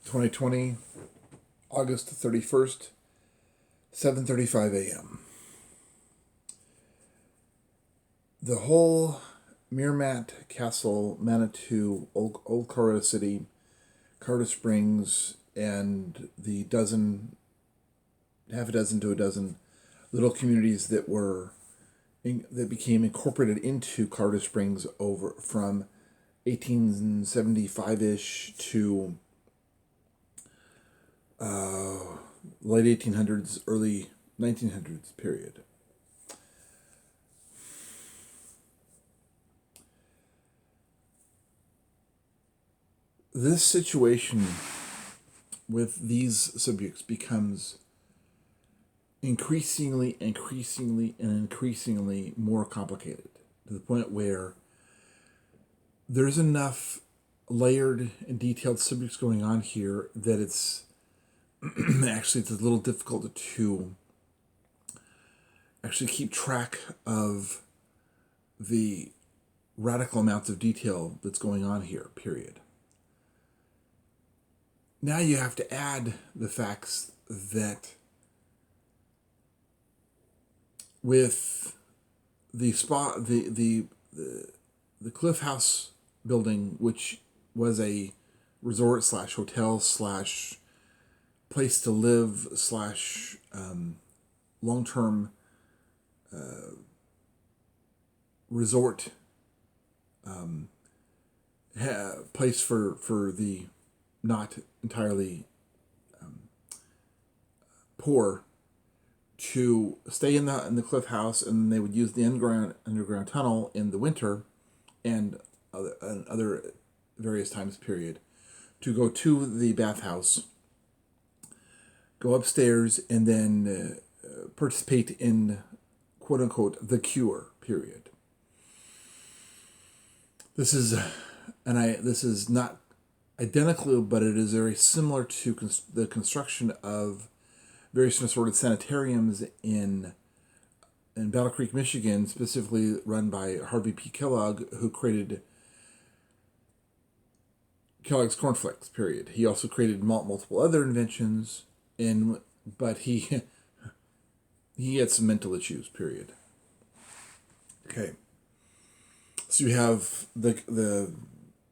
2020, August 31st, 7:35 a.m. The whole Meermat Castle, Manitou, Old Colorado City, Colorado Springs, and the half a dozen to a dozen little communities that became incorporated into Colorado Springs over from 1875-ish to late 1800s, early 1900s period. This situation with these subjects becomes increasingly more complicated, to the point where there's enough layered and detailed subjects going on here that it's it's a little difficult to actually keep track of the radical amounts of detail that's going on here, period. Now you have to add the facts that with the Cliff House building, which was a resort slash hotel slash place to live slash long-term resort place for the not entirely poor to stay in the Cliff House, and they would use the underground tunnel in the winter and other various times period to go to the bathhouse, go upstairs, and then participate in quote unquote the cure period. This is not identical, but it is very similar to the construction of various assorted sanitariums in Battle Creek, Michigan, specifically run by Harvey P. Kellogg, who created Kellogg's Corn Flakes, period. He also created multiple other inventions, but he had some mental issues, period. Okay. So you have the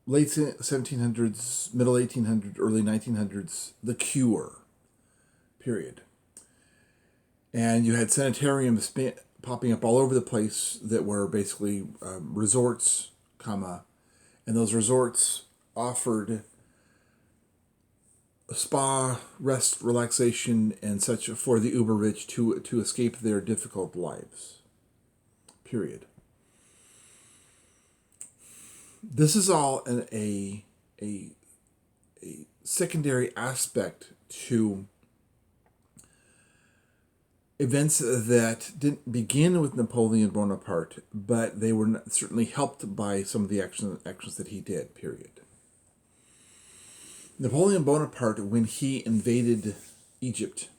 late 1700s, middle 1800s, early 1900s, the cure, period. And you had sanitariums popping up all over the place that were basically resorts, and those resorts offered spa, rest, relaxation, and such for the uber rich to escape their difficult lives, period. This is all a secondary aspect to events that didn't begin with Napoleon Bonaparte, but they were certainly helped by some of the actions that he did, period. Napoleon Bonaparte, when he invaded Egypt,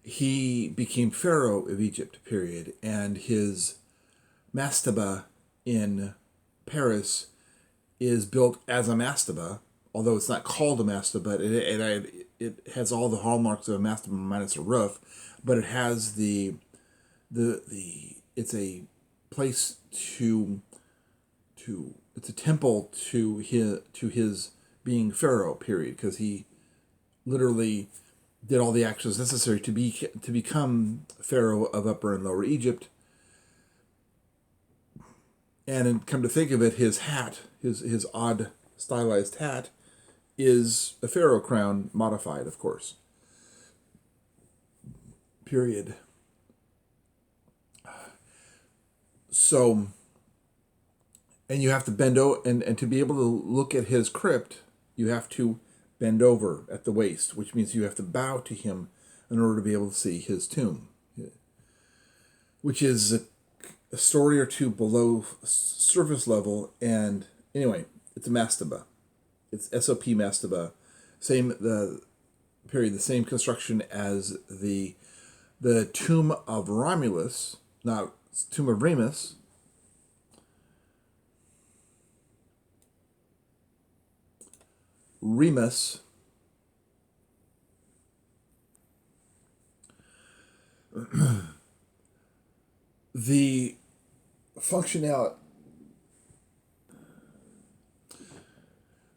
he became pharaoh of Egypt, period, and his mastaba in Paris is built as a mastaba, although it's not called a mastaba. It has all the hallmarks of a mastaba minus a roof, but it has it's a place it's a temple to his being pharaoh, period, because he literally did all the actions necessary to become pharaoh of Upper and Lower Egypt. And come to think of it, his hat, his odd stylized hat, is a pharaoh crown modified, of course. Period. So, and you have to bend over, and to be able to look at his crypt, you have to bend over at the waist, which means you have to bow to him in order to be able to see his tomb, which is a story or two below surface level. And anyway, it's a mastaba. It's SOP mastaba. The same construction as the tomb of Romulus, not tomb of Remus. Remus the functionality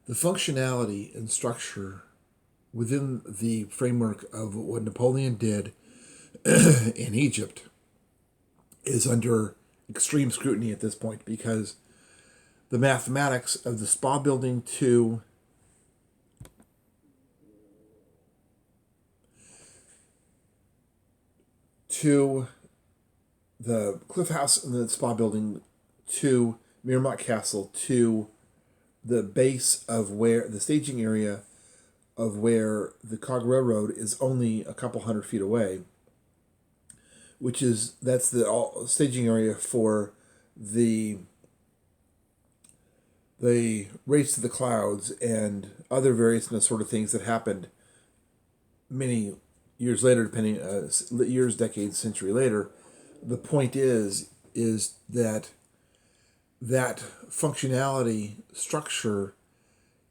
the functionality and structure within the framework of what Napoleon did in Egypt is under extreme scrutiny at this point, because the mathematics of the spa building to the Cliff House and the spa building to Miramont Castle to the base of where the staging area of where the Cog Railroad is only a couple hundred feet away, that's the staging area for the Race to the Clouds and other various sort of things that happened many years later, depending years, decades, century later. The point is that functionality structure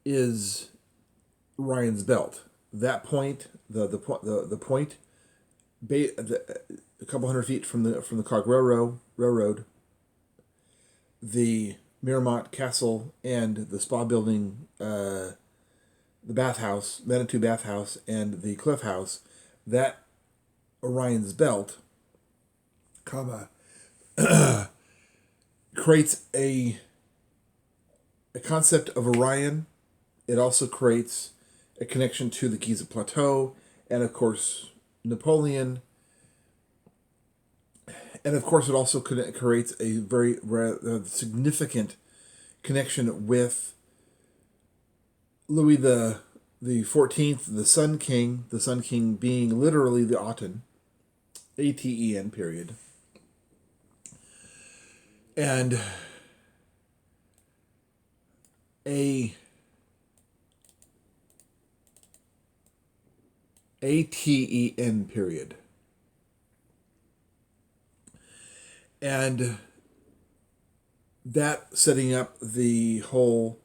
is Orion's belt. That point, the point, a couple hundred feet from the Cog Railroad, the Miramont Castle and the spa building, the bathhouse, Manitou bathhouse, and the Cliff House, that Orion's belt, creates a concept of Orion. It also creates a connection to the Giza Plateau, and of course Napoleon. And of course, it also creates a very significant connection with Louis the 14th, the Sun King. The Sun King being literally the Aten, ATEN period, and ATEN period. And that setting up the whole,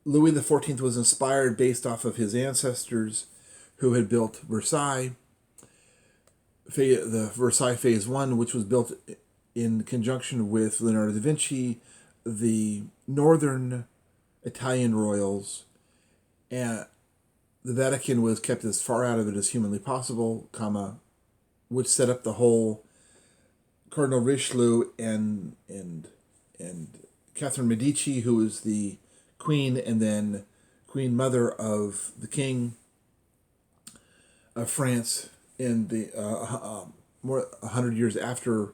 Louis XIV was inspired based off of his ancestors who had built Versailles, the Versailles Phase 1, which was built in conjunction with Leonardo da Vinci, the northern Italian royals, and the Vatican was kept as far out of it as humanly possible, which set up the whole Cardinal Richelieu and Catherine Medici, who was the queen and then queen mother of the king of France in the more 100 years after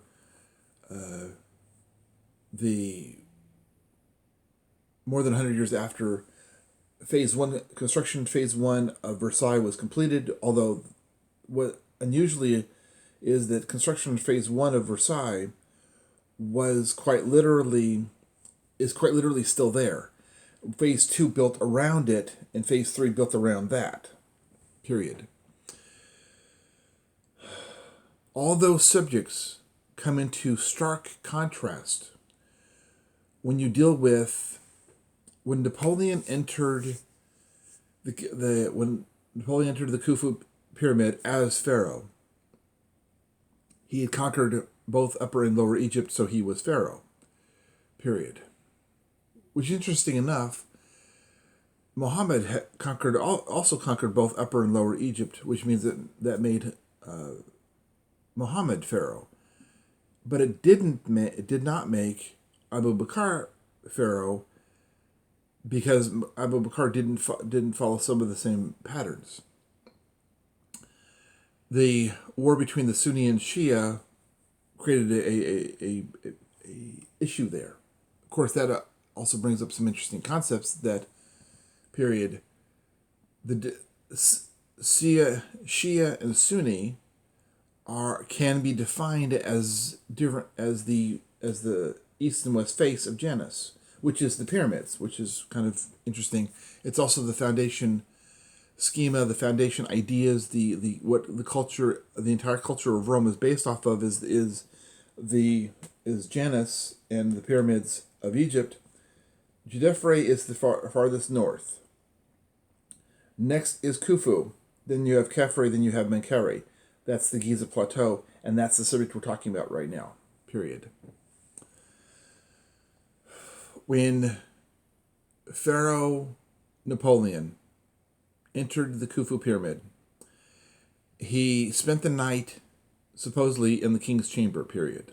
more than 100 years after construction phase 1 of Versailles was completed. Although what unusually is that construction phase 1 of Versailles is quite literally still there. Phase 2 built around it, and phase 3 built around that. Period. All those subjects come into stark contrast when you deal with when Napoleon entered the Khufu pyramid as pharaoh. He had conquered both Upper and Lower Egypt, so he was pharaoh. Period. Which, interesting enough, Muhammad had also conquered both Upper and Lower Egypt, which means that made Muhammad pharaoh. But it did not make Abu Bakr pharaoh, because Abu Bakr didn't follow some of the same patterns. The war between the Sunni and Shia created a issue there. Of course, that also brings up some interesting concepts. That period, the Shia and Sunni can be defined as different as the east and west face of Janus, which is the pyramids, which is kind of interesting. It's also the foundation schema, the foundation ideas, the culture, the entire culture of Rome is based off of is Janus and the pyramids of Egypt. Djedefre is the farthest north. Next is Khufu. Then you have Khafre. Then you have Menkaure. That's the Giza Plateau, and that's the subject we're talking about right now, period. When Pharaoh Napoleon entered the Khufu Pyramid, he spent the night supposedly in the king's chamber, period.